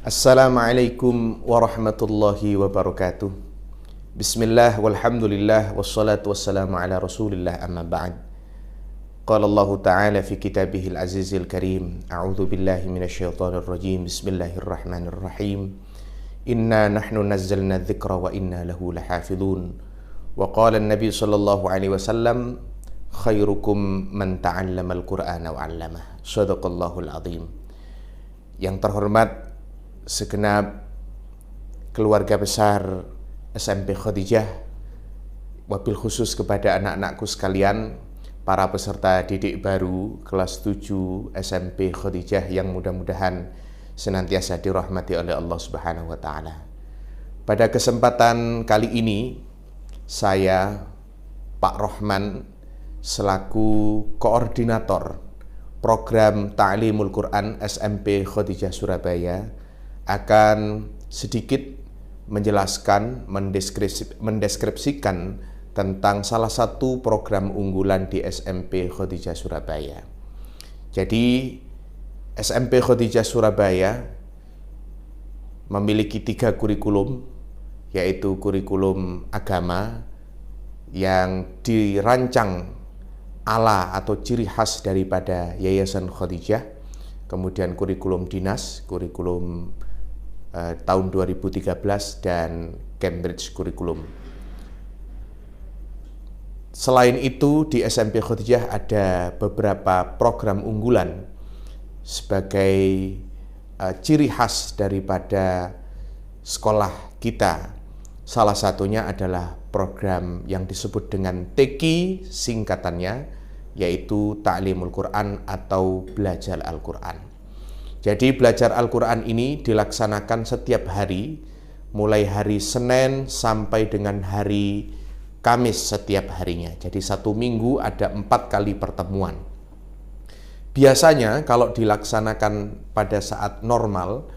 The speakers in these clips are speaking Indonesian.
Assalamualaikum warahmatullahi wabarakatuh. Bismillah walhamdulillah wassalatu wassalamu ala rasulillah amma ba'd. Qala Allah ta'ala fi kitabihil azizil karim. A'udhu billahi minasyaitanir rajim. Bismillahirrahmanirrahim. Inna nahnu nazzalna dzikra wa inna lahu lahafidhun. Wa qala an-nabi sallallahu alaihi wasallam khairukum man ta'allama al-Qur'ana wa 'allamah. Shadaqallahul azim. Yang terhormat segenap keluarga besar SMP Khadijah, wabil khusus kepada anak-anakku sekalian, para peserta didik baru kelas 7 SMP Khadijah yang mudah-mudahan senantiasa dirahmati oleh Allah Subhanahu wa taala. Pada kesempatan kali ini, saya Pak Rohman selaku koordinator program Ta'limul Quran SMP Khadijah Surabaya akan sedikit menjelaskan, mendeskripsikan tentang salah satu program unggulan di SMP Khadijah Surabaya. Jadi SMP Khadijah Surabaya memiliki 3 kurikulum, yaitu kurikulum agama yang dirancang ala atau ciri khas daripada Yayasan Khadijah, kemudian kurikulum dinas, kurikulum tahun 2013 dan Cambridge Curriculum. Selain itu di SMP Khadijah ada beberapa program unggulan sebagai ciri khas daripada sekolah kita. Salah satunya adalah program yang disebut dengan TQ singkatannya, yaitu Ta'limul Quran atau belajar Al-Quran. Jadi belajar Al-Quran ini dilaksanakan setiap hari, mulai hari Senin sampai dengan hari Kamis setiap harinya. Jadi 1 minggu ada 4 kali pertemuan. Biasanya kalau dilaksanakan pada saat normal,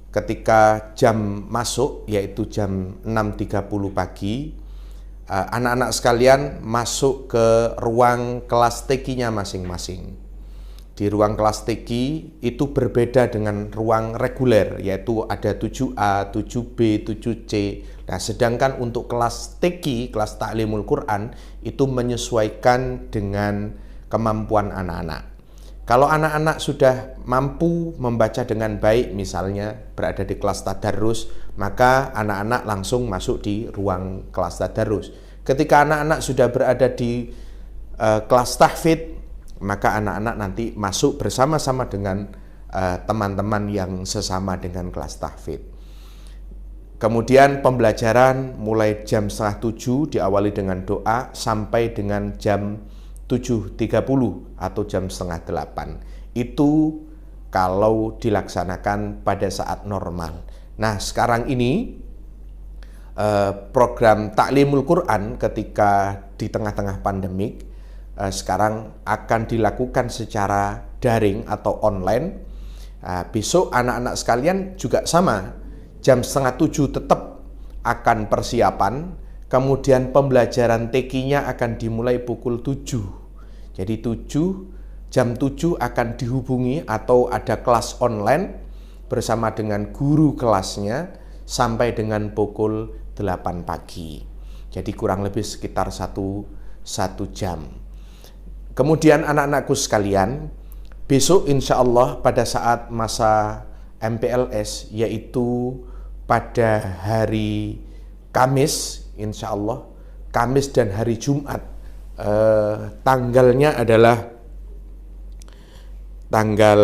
ketika jam masuk, yaitu jam 6.30 pagi, anak-anak sekalian masuk ke ruang kelas TQ-nya masing-masing. Di ruang kelas TQ itu berbeda dengan ruang reguler, yaitu ada 7A, 7B, 7C. Nah, sedangkan untuk kelas TQ, kelas Ta'limul Quran, itu menyesuaikan dengan kemampuan anak-anak. Kalau anak-anak sudah mampu membaca dengan baik, misalnya berada di kelas tadarus, maka anak-anak langsung masuk di ruang kelas tadarus. Ketika anak-anak sudah berada di kelas tahfidz, maka anak-anak nanti masuk bersama-sama dengan teman-teman yang sesama dengan kelas tahfidz. Kemudian pembelajaran mulai jam 6:30 diawali dengan doa sampai dengan jam 7.30 atau jam 7:30. Itu kalau dilaksanakan pada saat normal. Nah, sekarang ini program Ta'limul Quran ketika di tengah-tengah pandemik sekarang akan dilakukan secara daring atau online. Besok anak-anak sekalian juga sama, jam 6:30 tetap akan persiapan, kemudian pembelajaran TQ-nya akan dimulai pukul 7. Jadi jam 7 akan dihubungi atau ada kelas online bersama dengan guru kelasnya sampai dengan pukul 8 pagi. Jadi kurang lebih sekitar satu jam. Kemudian anak-anakku sekalian, besok insya Allah pada saat masa MPLS, yaitu pada hari Kamis, insya Allah, Kamis dan hari Jumat, tanggalnya adalah tanggal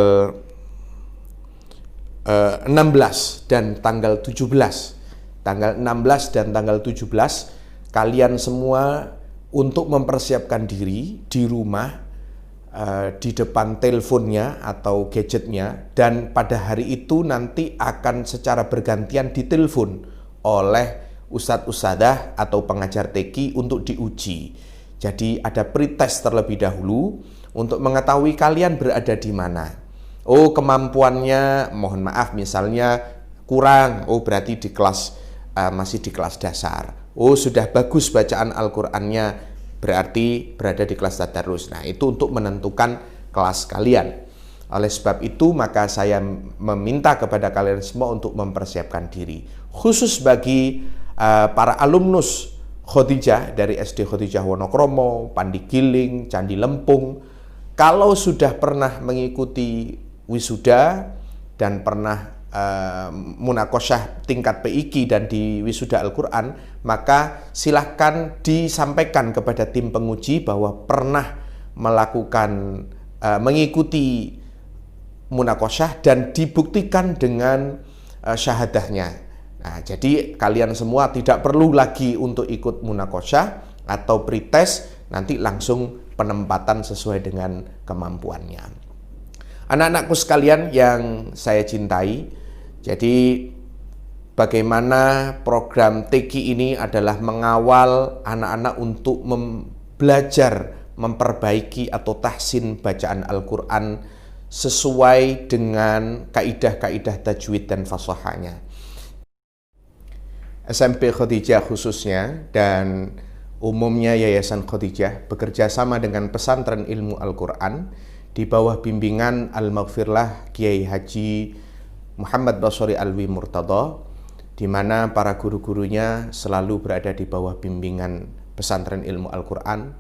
16 dan tanggal 17. Tanggal 16 dan tanggal 17, kalian semua untuk mempersiapkan diri di rumah, di depan teleponnya atau gadgetnya, dan pada hari itu nanti akan secara bergantian ditelepon oleh ustadz-ustadzah atau pengajar TQ untuk diuji. Jadi ada pretest terlebih dahulu untuk mengetahui kalian berada di mana. Oh, kemampuannya mohon maaf misalnya kurang, oh berarti di kelas masih di kelas dasar. Oh, sudah bagus bacaan Al-Qur'annya, berarti berada di kelas tadarus. Nah, itu untuk menentukan kelas kalian. Oleh sebab itu, maka saya meminta kepada kalian semua untuk mempersiapkan diri. Khusus bagi para alumnus Khadijah dari SD Khadijah Wonokromo, Pandigiling, Candi Lempung, kalau sudah pernah mengikuti wisuda dan pernah munakosyah tingkat PIQ dan di wisuda Al-Quran, maka silahkan disampaikan kepada tim penguji bahwa pernah melakukan mengikuti munakosyah dan dibuktikan dengan syahadahnya. Nah, jadi kalian semua tidak perlu lagi untuk ikut munakosyah atau pretest, nanti langsung penempatan sesuai dengan kemampuannya. Anak-anakku sekalian yang saya cintai, jadi bagaimana program TQ ini adalah mengawal anak-anak untuk belajar memperbaiki atau tahsin bacaan Al-Quran sesuai dengan kaidah-kaidah tajwid dan fasahahnya. SMP Khadijah khususnya dan umumnya Yayasan Khadijah bekerja sama dengan Pesantren Ilmu Al-Quran di bawah bimbingan Al-Maghfirlah Kiai Haji Muhammad Basori Alwi Murtada, di mana para guru-gurunya selalu berada di bawah bimbingan Pesantren Ilmu Al-Quran,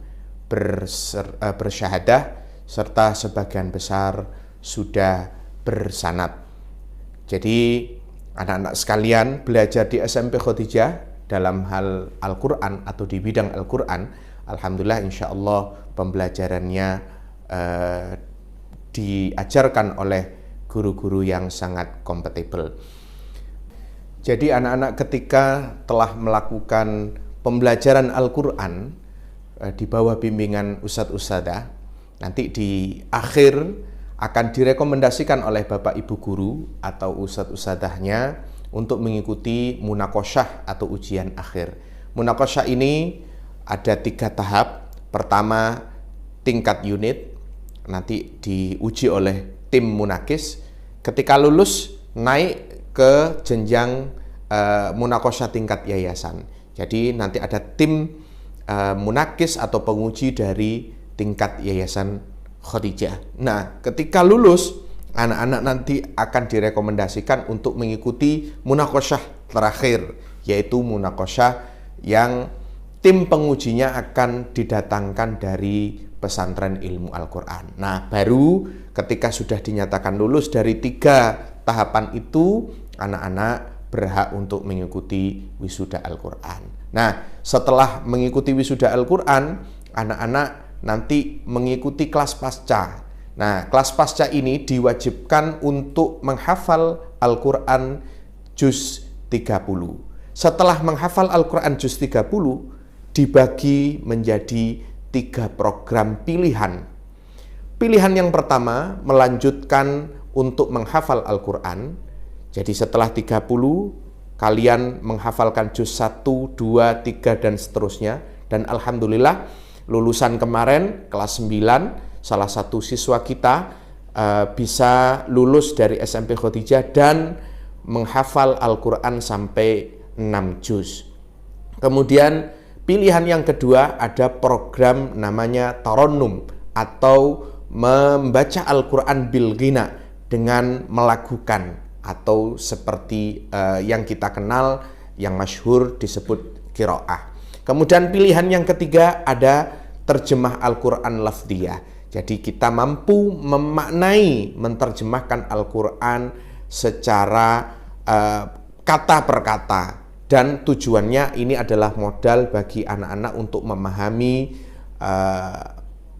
bersyahadah, serta sebagian besar sudah bersanad. Jadi anak-anak sekalian belajar di SMP Khadijah dalam hal Al-Quran atau di bidang Al-Quran, alhamdulillah insya Allah pembelajarannya diajarkan oleh guru-guru yang sangat kompatibel. Jadi anak-anak ketika telah melakukan pembelajaran Al-Quran di bawah bimbingan ustadz-ustadzah, nanti di akhir akan direkomendasikan oleh Bapak Ibu Guru atau ustadz-ustadzahnya untuk mengikuti munakosyah atau ujian akhir. Munakosyah ini ada 3 tahap. Pertama, tingkat unit, nanti diuji oleh tim munakis. Ketika lulus, naik ke jenjang munakosyah tingkat yayasan. Jadi nanti ada tim munakis atau penguji dari tingkat Yayasan Khadijah. Nah, ketika lulus, anak-anak nanti akan direkomendasikan untuk mengikuti munakosyah terakhir, yaitu munakosyah yang tim pengujinya akan didatangkan dari Pesantren Ilmu Al-Quran. Nah, baru ketika sudah dinyatakan lulus dari 3 tahapan itu, anak-anak berhak untuk mengikuti wisuda Al-Quran. Nah, setelah mengikuti wisuda Al-Quran, anak-anak nanti mengikuti kelas pasca. Nah, kelas pasca ini diwajibkan untuk menghafal Al-Quran juz 30. Setelah menghafal Al-Quran juz 30, dibagi menjadi 3 program pilihan. Pilihan yang pertama melanjutkan untuk menghafal Al-Quran. Jadi setelah 30, kalian menghafalkan juz 1, 2, 3, dan seterusnya. Dan alhamdulillah, lulusan kemarin kelas 9, salah satu siswa kita bisa lulus dari SMP Khadijah dan menghafal Al-Quran sampai 6 juz. Kemudian pilihan yang kedua ada program namanya Taronnum atau membaca Al-Quran bil ghina dengan melakukan atau seperti yang kita kenal yang masyhur disebut qiraah. Kemudian pilihan yang ketiga ada terjemah Al-Quran lafdiyah. Jadi kita mampu memaknai, menerjemahkan Al-Quran secara kata per kata. Dan tujuannya ini adalah modal bagi anak-anak untuk memahami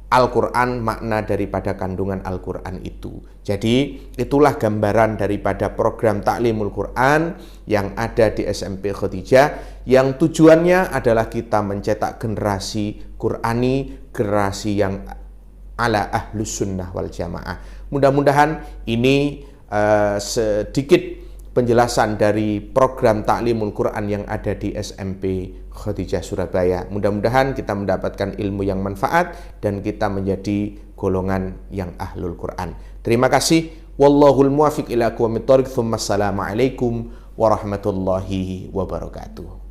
Al-Quran, makna daripada kandungan Al-Quran itu. Jadi itulah gambaran daripada program Ta'limul Quran yang ada di SMP Khadijah, yang tujuannya adalah kita mencetak generasi Qurani, generasi yang ala ahlus sunnah wal jamaah. Mudah-mudahan ini sedikit penjelasan dari program Ta'limul Quran yang ada di SMP Khadijah Surabaya. Mudah-mudahan kita mendapatkan ilmu yang manfaat dan kita menjadi golongan yang ahlul Quran. Terima kasih. Wallahul muwafiq ila aqwamit thoriq. Assalamualaikum warahmatullahi wabarakatuh.